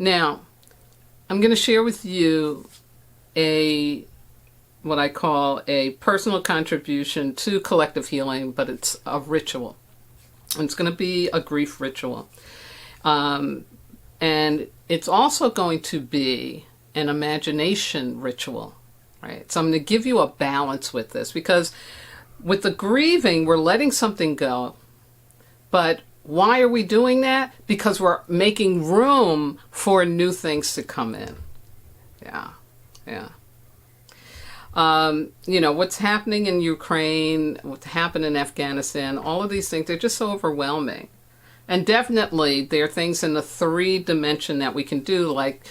Now, I'm going to share with you what I call a personal contribution to collective healing, but it's a ritual. And it's going to be a grief ritual. And it's also going to be an imagination ritual, right? So I'm going to give you a balance with this, because with the grieving, we're letting something go. But why are we doing that? Because we're making room for new things to come in. Yeah. What's happening in Ukraine, what's happened in Afghanistan, all of these things, they're just so overwhelming. And definitely there are things in the 3-dimension that we can do, like,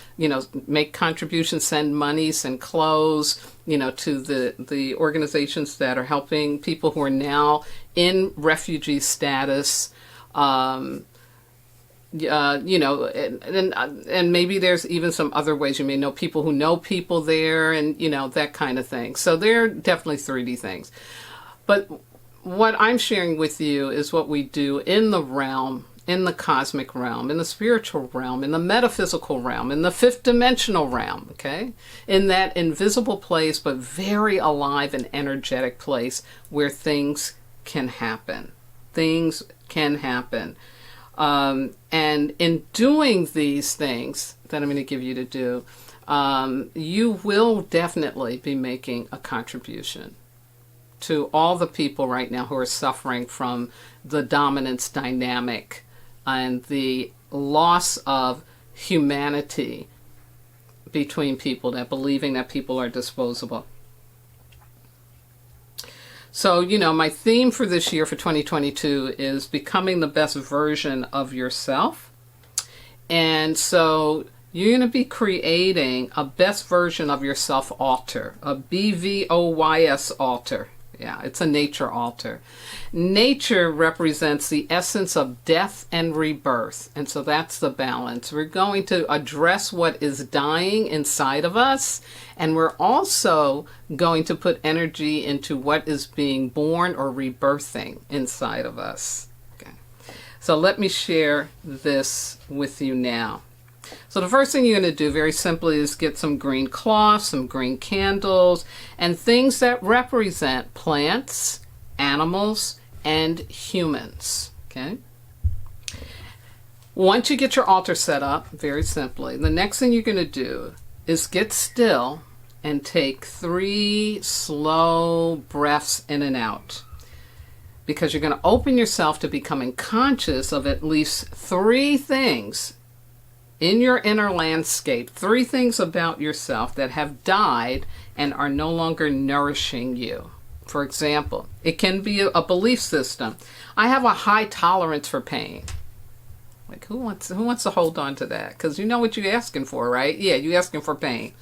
make contributions, send money, send clothes, to the organizations that are helping people who are now in refugee status. And maybe there's even some other ways. You may know people who know people there, and that kind of thing. So they're definitely 3D things. But what I'm sharing with you is what we do in the realm, in the cosmic realm, in the spiritual realm, in the metaphysical realm, in the 5th dimensional realm, okay? In that invisible place, but very alive and energetic place where things can happen. Things can happen. And in doing these things that I'm going to give you to do, you will definitely be making a contribution to all the people right now who are suffering from the dominance dynamic and the loss of humanity between people, that believing that people are disposable. So, my theme for this year, for 2022, is becoming the best version of yourself. And so you're going to be creating a best version of yourself altar, a BVOYS altar. Yeah, it's a nature altar. Nature represents the essence of death and rebirth. And so that's the balance. We're going to address what is dying inside of us. And we're also going to put energy into what is being born or rebirthing inside of us. Okay. So let me share this with you now. So the first thing you're going to do, very simply, is get some green cloth, some green candles, and things that represent plants, animals, and humans. Okay? Once you get your altar set up, very simply, the next thing you're going to do is get still and take 3 slow breaths in and out. Because you're going to open yourself to becoming conscious of at least 3 things in your inner landscape, 3 things about yourself that have died and are no longer nourishing you. For example, it can be a belief system. I have a high tolerance for pain. Like, who wants to hold on to that? Because you know what you're asking for, right? Yeah, you're asking for pain.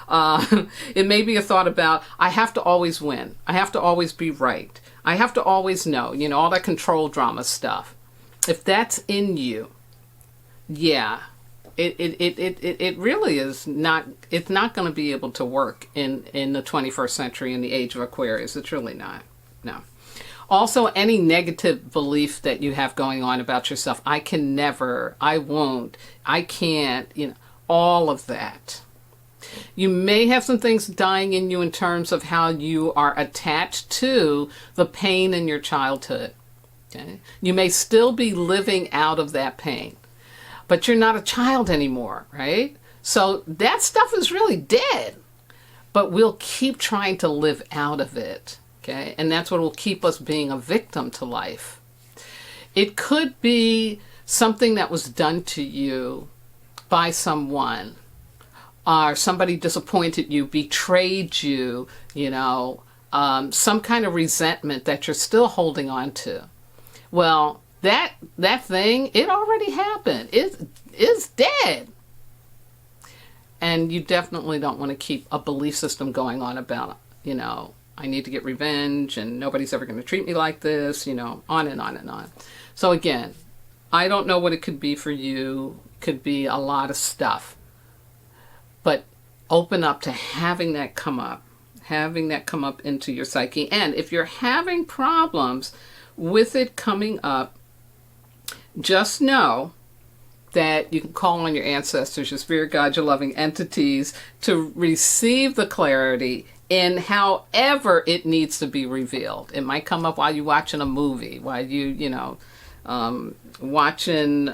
It may be a thought about, I have to always win. I have to always be right. I have to always know, all that control drama stuff. If that's in you, yeah, it really is not, it's not going to be able to work in the 21st century, in the age of Aquarius. It's really not. No. Also, any negative belief that you have going on about yourself, I can never, I won't, I can't, all of that. You may have some things dying in you in terms of how you are attached to the pain in your childhood. Okay? You may still be living out of that pain, but you're not a child anymore, right? So that stuff is really dead, but we'll keep trying to live out of it, okay? And that's what will keep us being a victim to life. It could be something that was done to you by someone, or somebody disappointed you, betrayed you, some kind of resentment that you're still holding on to. Well, that thing, it already happened. It's dead. And you definitely don't want to keep a belief system going on about, I need to get revenge and nobody's ever going to treat me like this, on and on and on. So again, I don't know what it could be for you. Could be a lot of stuff. But open up to having that come up into your psyche. And if you're having problems with it coming up, just know that you can call on your ancestors, your spirit guides, your loving entities to receive the clarity in however it needs to be revealed. It might come up while you're watching a movie, while watching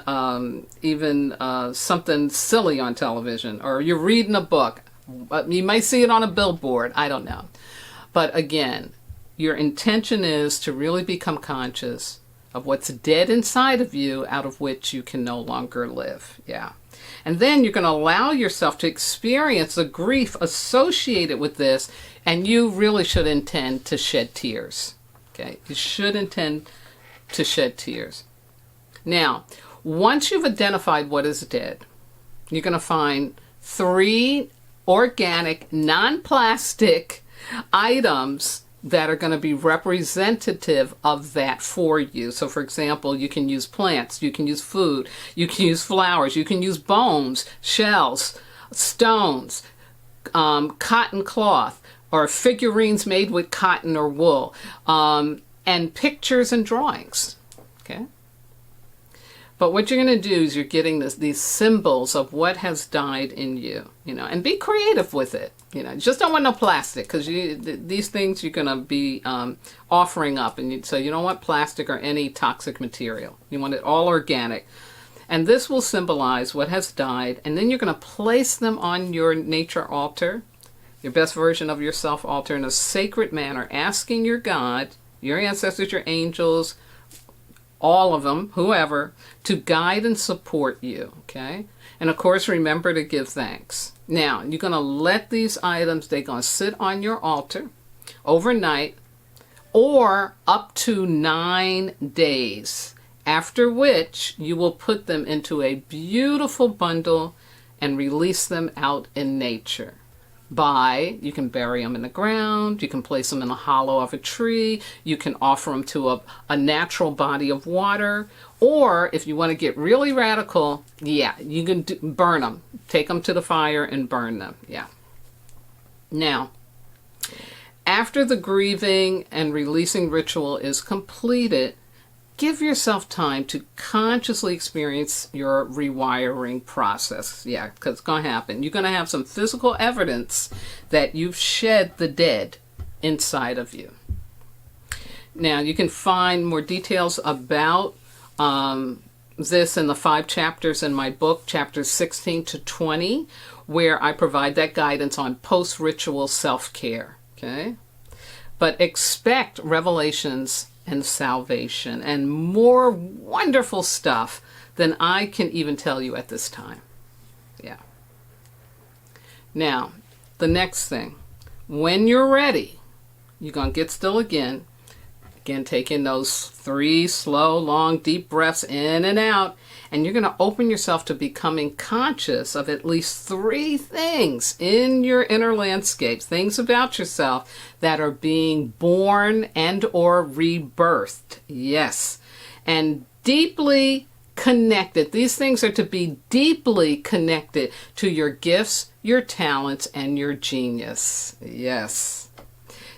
even something silly on television, or you're reading a book. You might see it on a billboard. I don't know. But again, your intention is to really become conscious of what's dead inside of you, out of which you can no longer live. Yeah. And then you're going to allow yourself to experience the grief associated with this, and you really should intend to shed tears. Okay? You should intend to shed tears. Now, once you've identified what is dead, you're going to find 3 organic, non-plastic items that are going to be representative of that for you. So for example, you can use plants, you can use food, you can use flowers, you can use bones, shells, stones, cotton cloth, or figurines made with cotton or wool, and pictures and drawings. Okay? But what you're going to do is you're getting these symbols of what has died in you, and be creative with it. Just don't want no plastic, because these things you're going to be offering up. And so you don't want plastic or any toxic material. You want it all organic. And this will symbolize what has died. And then you're going to place them on your nature altar, your best version of yourself altar, in a sacred manner, asking your God, your ancestors, your angels, all of them, whoever, to guide and support you, okay? And of course, remember to give thanks. Now, you're going to let these items, they're going to sit on your altar overnight or up to 9 days, after which you will put them into a beautiful bundle and release them out in nature. You can bury them in the ground, you can place them in the hollow of a tree, you can offer them to a natural body of water, or if you want to get really radical, yeah, you can burn them. Take them to the fire and burn them, yeah. Now, after the grieving and releasing ritual is completed, give yourself time to consciously experience your rewiring process. Yeah, because it's going to happen. You're going to have some physical evidence that you've shed the dead inside of you. Now, you can find more details about this in the 5 chapters in my book, chapters 16 to 20, where I provide that guidance on post-ritual self-care. Okay? But expect revelations and salvation and more wonderful stuff than I can even tell you at this time. Yeah. Now, the next thing, when you're ready, you're going to get still again. Again, take in those 3 slow, long, deep breaths in and out, and you're going to open yourself to becoming conscious of at least 3 things in your inner landscape, things about yourself that are being born and or rebirthed. Yes. And deeply connected. These things are to be deeply connected to your gifts, your talents, and your genius. Yes.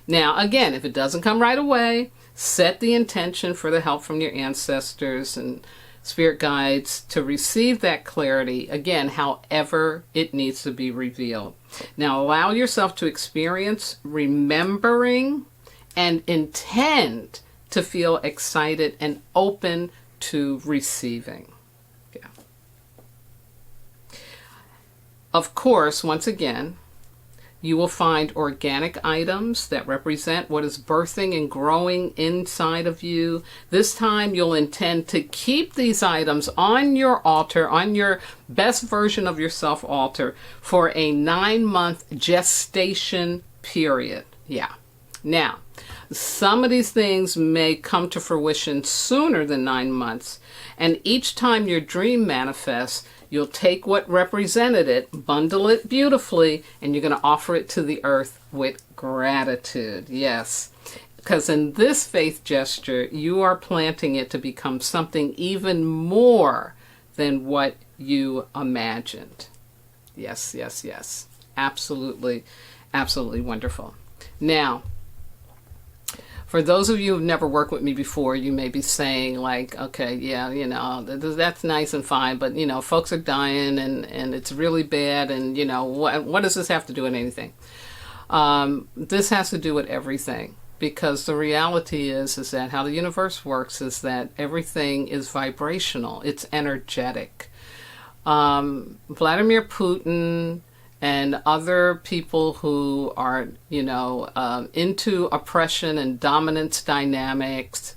Now, again, if it doesn't come right away, set the intention for the help from your ancestors and spirit guides to receive that clarity, again, however it needs to be revealed. Now, allow yourself to experience remembering and intend to feel excited and open to receiving. Yeah. Of course, once again, you will find organic items that represent what is birthing and growing inside of you. This time you'll intend to keep these items on your altar, on your best version of yourself altar, for a 9-month gestation period. Yeah. Now, some of these things may come to fruition sooner than 9 months, and each time your dream manifests, you'll take what represented it, bundle it beautifully, and you're going to offer it to the earth with gratitude. Yes. Because in this faith gesture, you are planting it to become something even more than what you imagined. Yes, yes, yes. Absolutely, absolutely wonderful. Now, For those of you who've never worked with me before, you may be saying like, okay, yeah, you know, that's nice and fine, but you know, folks are dying and it's really bad, and you know, what does this have to do with anything? This has to do with everything, because the reality is that how the universe works is that everything is vibrational. It's energetic. Vladimir Putin and other people who are, you know, into oppression and dominance dynamics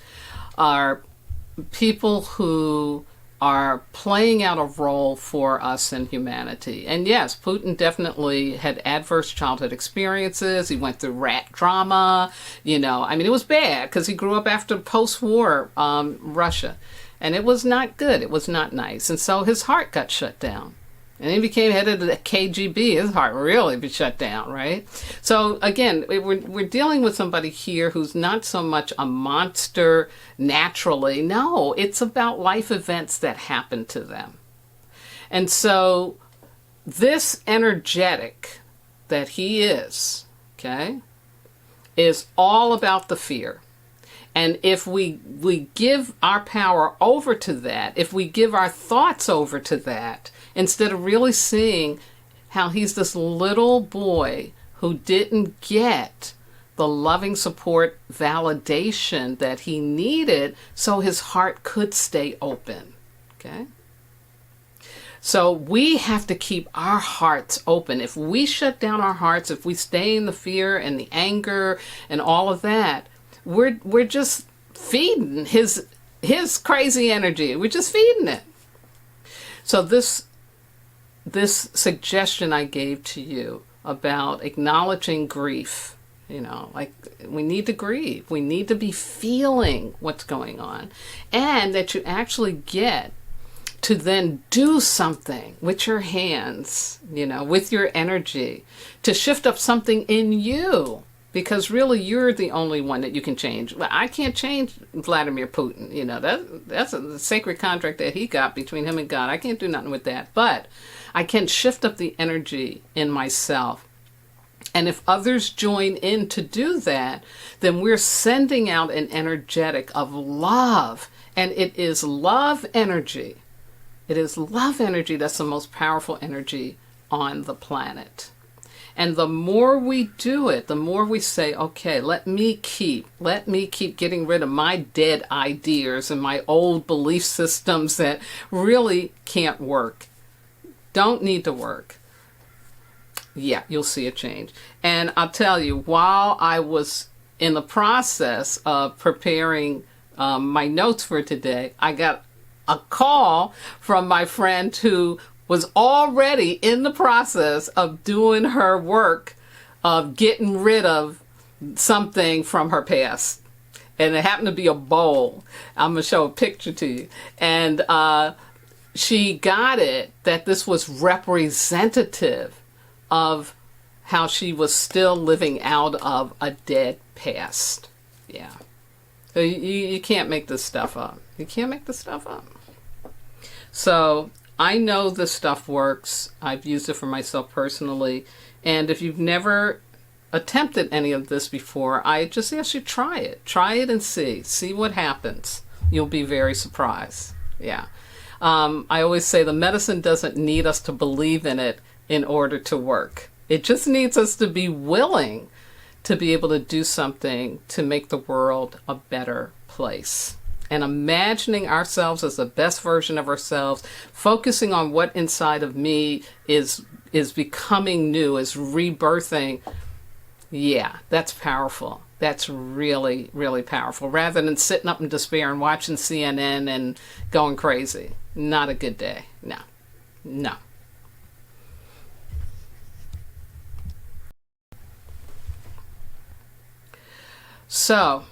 are people who are playing out a role for us in humanity. And yes, Putin definitely had adverse childhood experiences. He went through rat trauma, you know. I mean, it was bad because he grew up after post-war Russia. And it was not good. It was not nice. And so his heart got shut down. And he became head of the KGB. His heart really be shut down, right? So again, we're dealing with somebody here who's not so much a monster naturally. No, it's about life events that happen to them. And so this energetic that he is, okay, is all about the fear. And if we give our power over to that, if we give our thoughts over to that, instead of really seeing how he's this little boy who didn't get the loving support validation that he needed so his heart could stay open, okay? So we have to keep our hearts open. If we shut down our hearts, if we stay in the fear and the anger and all of that, we're just feeding his crazy energy. We're just feeding it. So this suggestion I gave to you about acknowledging grief, you know, like we need to grieve. We need to be feeling what's going on, and that you actually get to then do something with your hands, you know, with your energy to shift up something in you. Because really, you're the only one that you can change. I can't change Vladimir Putin. You know, that's a sacred contract that he got between him and God. I can't do nothing with that. But I can shift up the energy in myself. And if others join in to do that, then we're sending out an energetic of love. And it is love energy. It is love energy that's the most powerful energy on the planet. And the more we do it, the more we say, okay, let me keep getting rid of my dead ideas and my old belief systems that really can't work, don't need to work. Yeah, you'll see a change. And I'll tell you, while I was in the process of preparing my notes for today, I got a call from my friend who was already in the process of doing her work of getting rid of something from her past. And it happened to be a bowl. I'm going to show a picture to you. And she got it that this was representative of how she was still living out of a dead past. Yeah. So you can't make this stuff up. You can't make this stuff up. So I know this stuff works. I've used it for myself personally. And if you've never attempted any of this before, I just ask you try it. Try it and see what happens. You'll be very surprised. Yeah. I always say the medicine doesn't need us to believe in it in order to work. It just needs us to be willing to be able to do something to make the world a better place. And imagining ourselves as the best version of ourselves, focusing on what inside of me is becoming new, is rebirthing. Yeah, that's powerful. That's really, really powerful. Rather than sitting up in despair and watching CNN and going crazy. Not a good day. No. No. So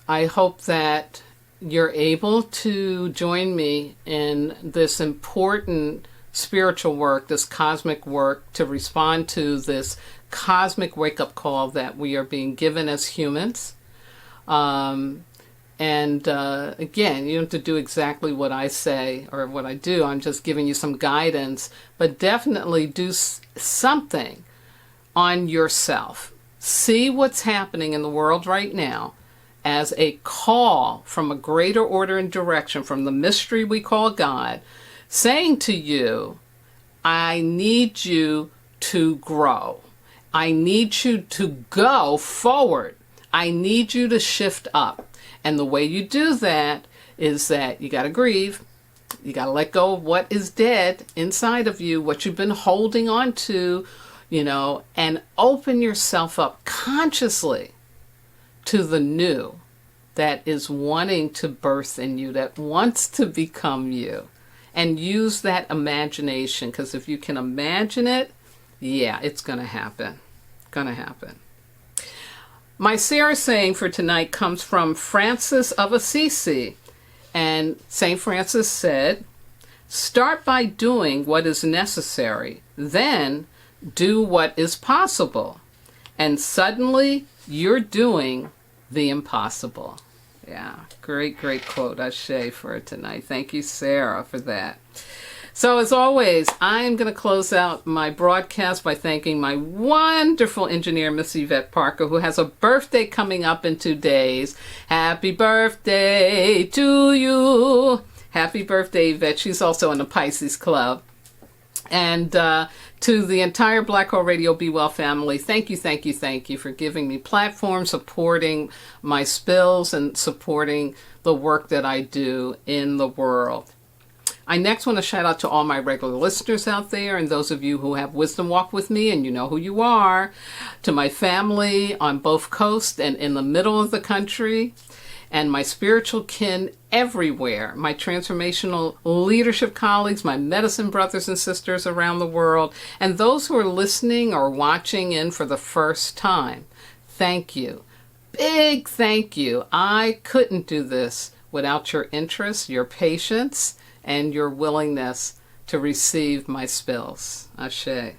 I hope that you're able to join me in this important spiritual work, this cosmic work, to respond to this cosmic wake-up call that we are being given as humans. Again, you don't have to do exactly what I say or what I do. I'm just giving you some guidance, but definitely do something on yourself. See what's happening in the world right now as a call from a greater order and direction from the mystery we call God, saying to you, I need you to grow. I need you to go forward. I need you to shift up. And the way you do that is that you got to grieve. You got to let go of what is dead inside of you, what you've been holding on to, and open yourself up consciously to the new that is wanting to birth in you, that wants to become you. And use that imagination, because if you can imagine it, yeah, it's going to happen. Going to happen. My Sarah saying for tonight comes from Francis of Assisi. And St. Francis said, start by doing what is necessary, then do what is possible. And suddenly you're doing the impossible. Yeah, great quote, Ashe, for tonight. Thank you, Sarah, for that. So as always, I am going to close out my broadcast by thanking my wonderful engineer, Miss Yvette Parker, who has a birthday coming up in 2 days. Happy birthday to you. Happy birthday, Yvette. She's also in the Pisces Club. And to the entire Black Hole Radio Be Well family, thank you for giving me platform, supporting my spills, and supporting the work that I do in the world. I next want to shout out to all my regular listeners out there and those of you who have Wisdom Walk with me, and you know who you are, to my family on both coasts and in the middle of the country, and my spiritual kin everywhere, my transformational leadership colleagues, my medicine brothers and sisters around the world, and those who are listening or watching in for the first time. Thank you. Big thank you. I couldn't do this without your interest, your patience, and your willingness to receive my spills. Ashe.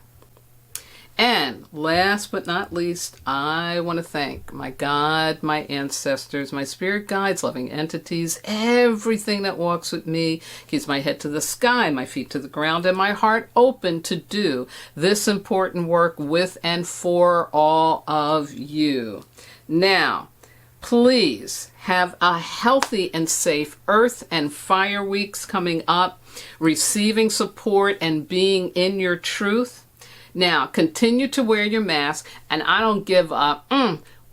And last but not least, I want to thank my God, my ancestors, my spirit guides, loving entities, everything that walks with me, keeps my head to the sky, my feet to the ground, and my heart open to do this important work with and for all of you. Now, please have a healthy and safe Earth and Fire weeks coming up, receiving support and being in your truth. Now, continue to wear your mask, and I don't give up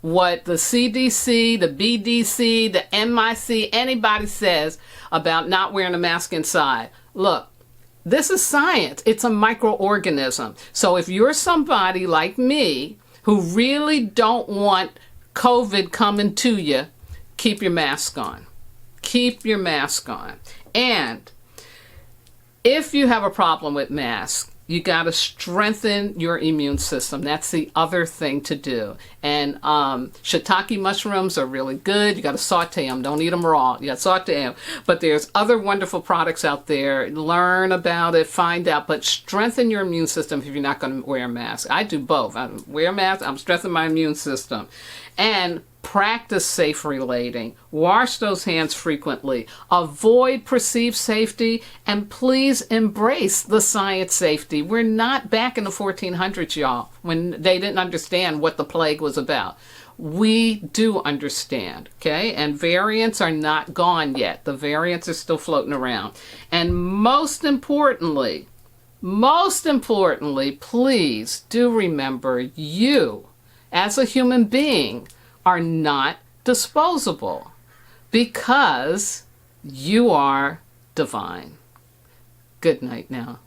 what the CDC, the BDC, the MIC, anybody says about not wearing a mask inside. Look, this is science. It's a microorganism. So if you're somebody like me who really don't want COVID coming to you, keep your mask on. Keep your mask on. And if you have a problem with masks, you got to strengthen your immune system. That's the other thing to do. And shiitake mushrooms are really good. You got to saute them. Don't eat them raw. You got to saute them. But there's other wonderful products out there. Learn about it. Find out. But strengthen your immune system if you're not going to wear a mask. I do both. I wear a mask. I'm strengthening my immune system. And practice safe relating. Wash those hands frequently. Avoid perceived safety, and please embrace the science safety. We're not back in the 1400s, y'all, when they didn't understand what the plague was about. We do understand, okay? And variants are not gone yet. The variants are still floating around. And most importantly, please do remember you, as a human being, are not disposable, because you are divine. Good night now.